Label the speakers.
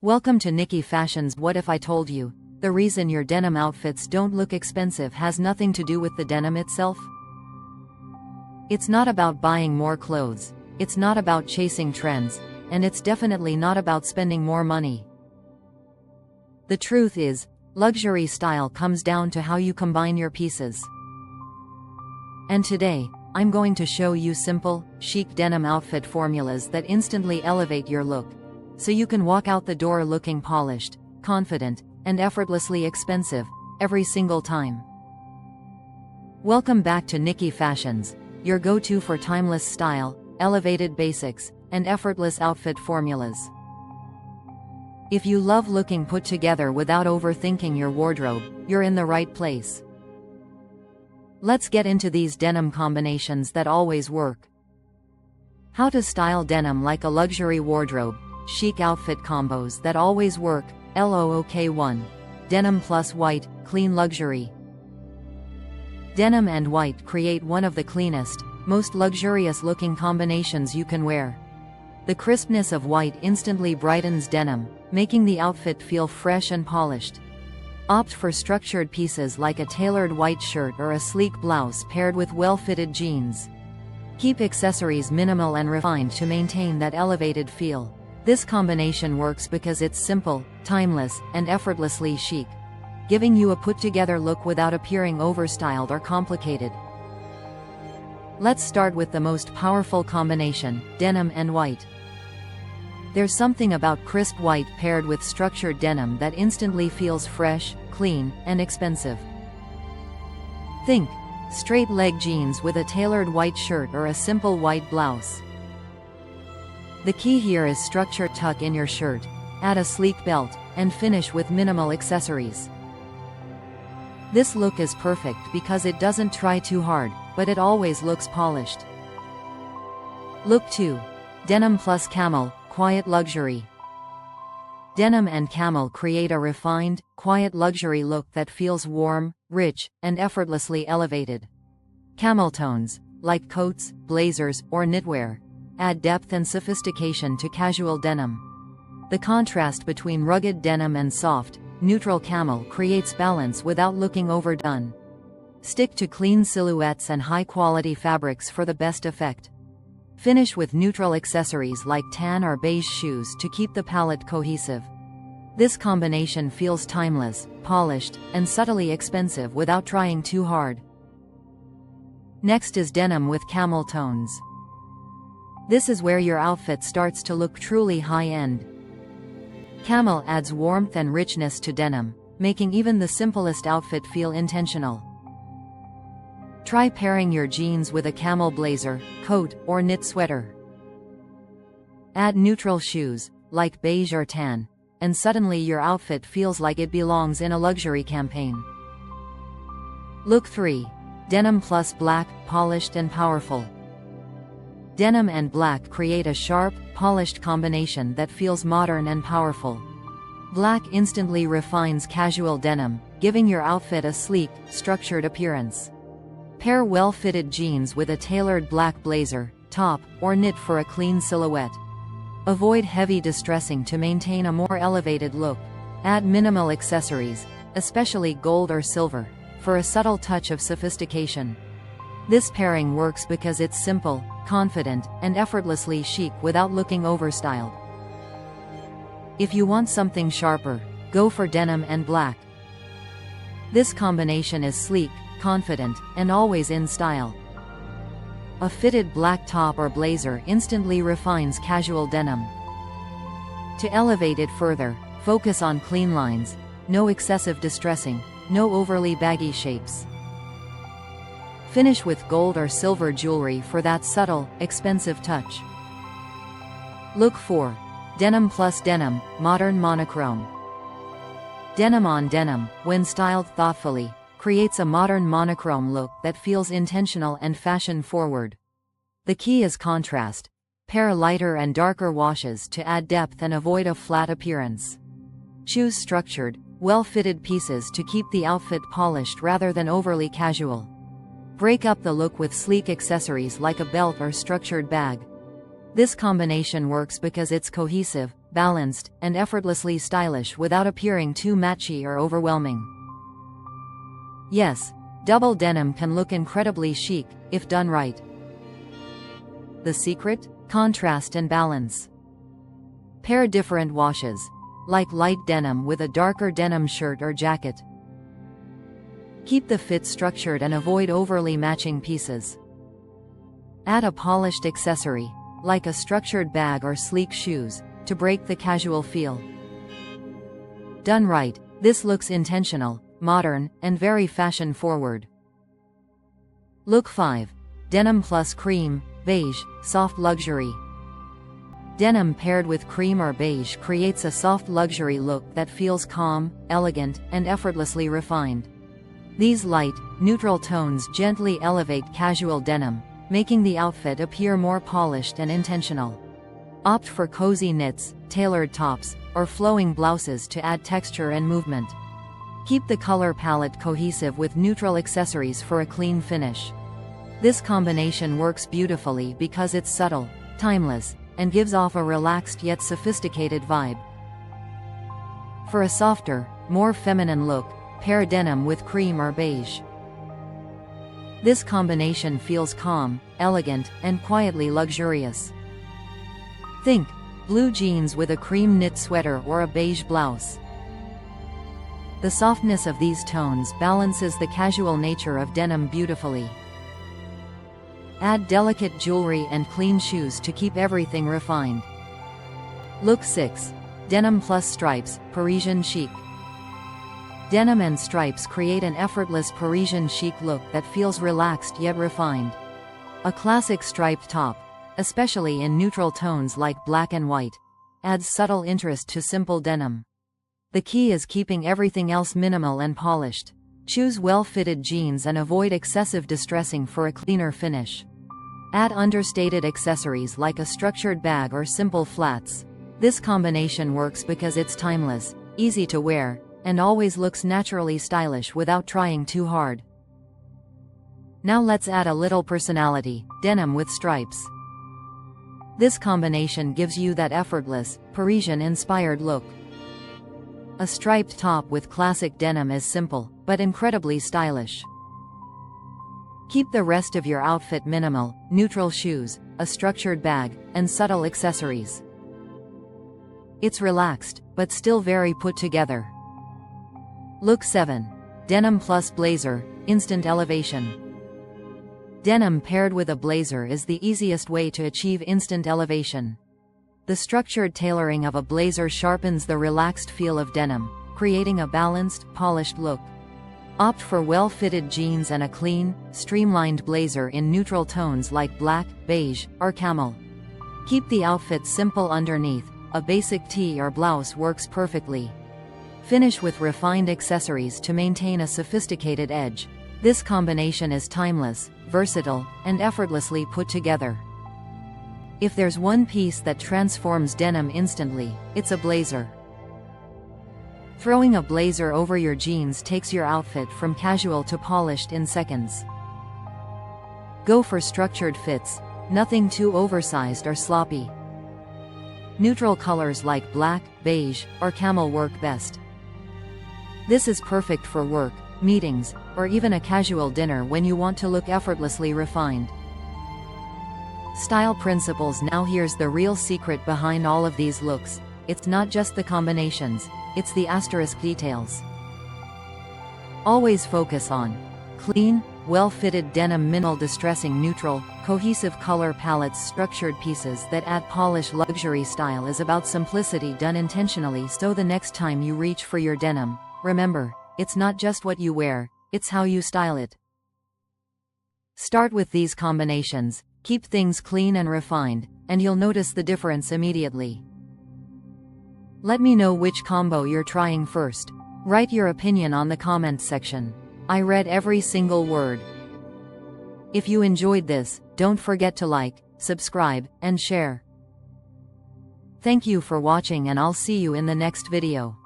Speaker 1: Welcome to Nikki Fashion's What If I Told You. The reason your denim outfits don't look expensive has nothing to do with the denim itself. It's not about buying more clothes, it's not about chasing trends, and it's definitely not about spending more money. The truth is, luxury style comes down to how you combine your pieces. And today, I'm going to show you simple, chic denim outfit formulas that instantly elevate your look, so you can walk out the door looking polished, confident, and effortlessly expensive, every single time. Welcome back to Nikki Fashions, your go-to for timeless style, elevated basics, and effortless outfit formulas. If you love looking put together without overthinking your wardrobe, you're in the right place. Let's get into these denim combinations that always work. How to style denim like a luxury wardrobe. Chic outfit combos that always work. LOOK 1. Denim plus white, clean luxury. Denim and white create one of the cleanest, most luxurious looking combinations you can wear. The crispness of white instantly brightens denim, making the outfit feel fresh and polished. Opt for structured pieces like a tailored white shirt or a sleek blouse paired with well-fitted jeans. Keep accessories minimal and refined to maintain that elevated feel. This combination works because it's simple, timeless, and effortlessly chic, giving you a put-together look without appearing overstyled or complicated. Let's start with the most powerful combination, denim and white. There's something about crisp white paired with structured denim that instantly feels fresh, clean, and expensive. Think straight leg jeans with a tailored white shirt or a simple white blouse. The key here is structure. Tuck in your shirt, add a sleek belt, and finish with minimal accessories. This look is perfect because it doesn't try too hard, but it always looks polished. Look 2. Denim plus camel, quiet luxury. Denim and camel create a refined, quiet luxury look that feels warm, rich, and effortlessly elevated. Camel tones, like coats, blazers, or knitwear, add depth and sophistication to casual denim. The contrast between rugged denim and soft, neutral camel creates balance without looking overdone. Stick to clean silhouettes and high-quality fabrics for the best effect. Finish with neutral accessories like tan or beige shoes to keep the palette cohesive. This combination feels timeless, polished, and subtly expensive without trying too hard. Next is denim with camel tones. This is where your outfit starts to look truly high-end. Camel adds warmth and richness to denim, making even the simplest outfit feel intentional. Try pairing your jeans with a camel blazer, coat, or knit sweater. Add neutral shoes, like beige or tan, and suddenly your outfit feels like it belongs in a luxury campaign. Look 3. Denim plus black, polished and powerful. Denim and black create a sharp, polished combination that feels modern and powerful. Black instantly refines casual denim, giving your outfit a sleek, structured appearance. Pair well-fitted jeans with a tailored black blazer, top, or knit for a clean silhouette. Avoid heavy distressing to maintain a more elevated look. Add minimal accessories, especially gold or silver, for a subtle touch of sophistication. This pairing works because it's simple, confident, and effortlessly chic without looking overstyled. If you want something sharper, go for denim and black. This combination is sleek, confident, and always in style. A fitted black top or blazer instantly refines casual denim. To elevate it further, focus on clean lines, no excessive distressing, no overly baggy shapes. Finish with gold or silver jewelry for that subtle, expensive touch. Look 4. Denim plus denim, modern monochrome. Denim on denim, when styled thoughtfully, creates a modern monochrome look that feels intentional and fashion-forward. The key is contrast. Pair lighter and darker washes to add depth and avoid a flat appearance. Choose structured, well-fitted pieces to keep the outfit polished rather than overly casual. Break up the look with sleek accessories like a belt or structured bag. This combination works because it's cohesive, balanced, and effortlessly stylish without appearing too matchy or overwhelming. Yes, double denim can look incredibly chic, if done right. The secret? Contrast and balance. Pair different washes, like light denim with a darker denim shirt or jacket. Keep the fit structured and avoid overly matching pieces. Add a polished accessory, like a structured bag or sleek shoes, to break the casual feel. Done right, this looks intentional, modern, and very fashion-forward. Look 5. Denim plus cream, beige, soft luxury. Denim paired with cream or beige creates a soft luxury look that feels calm, elegant, and effortlessly refined. These light, neutral tones gently elevate casual denim, making the outfit appear more polished and intentional. Opt for cozy knits, tailored tops, or flowing blouses to add texture and movement. Keep the color palette cohesive with neutral accessories for a clean finish. This combination works beautifully because it's subtle, timeless, and gives off a relaxed yet sophisticated vibe. For a softer, more feminine look, pair denim with cream or beige. This combination feels calm, elegant, and quietly luxurious. Think blue jeans with a cream knit sweater or a beige blouse. The softness of these tones balances the casual nature of denim beautifully. Add delicate jewelry and clean shoes to keep everything refined. Look 6. Denim plus stripes, Parisian chic. Denim and stripes create an effortless Parisian chic look that feels relaxed yet refined. A classic striped top, especially in neutral tones like black and white, adds subtle interest to simple denim. The key is keeping everything else minimal and polished. Choose well-fitted jeans and avoid excessive distressing for a cleaner finish. Add understated accessories like a structured bag or simple flats. This combination works because it's timeless, easy to wear, and always looks naturally stylish without trying too hard. Now let's add a little personality, denim with stripes. This combination gives you that effortless, Parisian-inspired look. A striped top with classic denim is simple, but incredibly stylish. Keep the rest of your outfit minimal, neutral shoes, a structured bag, and subtle accessories. It's relaxed, but still very put together. Look 7. Denim plus blazer, instant elevation. Denim paired with a blazer is the easiest way to achieve instant elevation. The structured tailoring of a blazer sharpens the relaxed feel of denim, creating a balanced, polished look. Opt for well-fitted jeans and a clean, streamlined blazer in neutral tones like black, beige, or camel. Keep the outfit simple underneath, a basic tee or blouse works perfectly. Finish with refined accessories to maintain a sophisticated edge. This combination is timeless, versatile, and effortlessly put together. If there's one piece that transforms denim instantly, it's a blazer. Throwing a blazer over your jeans takes your outfit from casual to polished in seconds. Go for structured fits, nothing too oversized or sloppy. Neutral colors like black, beige, or camel work best. This is perfect for work, meetings, or even a casual dinner when you want to look effortlessly refined. Style principles. Now here's the real secret behind all of these looks. It's not just the combinations, it's the asterisk details. Always focus on clean, well-fitted denim, minimal distressing, neutral, cohesive color palettes. Structured pieces that add polish. Luxury style is about simplicity done intentionally, so the next time you reach for your denim, remember, it's not just what you wear, it's how you style it. Start with these combinations, keep things clean and refined, and you'll notice the difference immediately. Let me know which combo you're trying first. Write your opinion on the comments section. I read every single word. If you enjoyed this, don't forget to like, subscribe, and share. Thank you for watching, and I'll see you in the next video.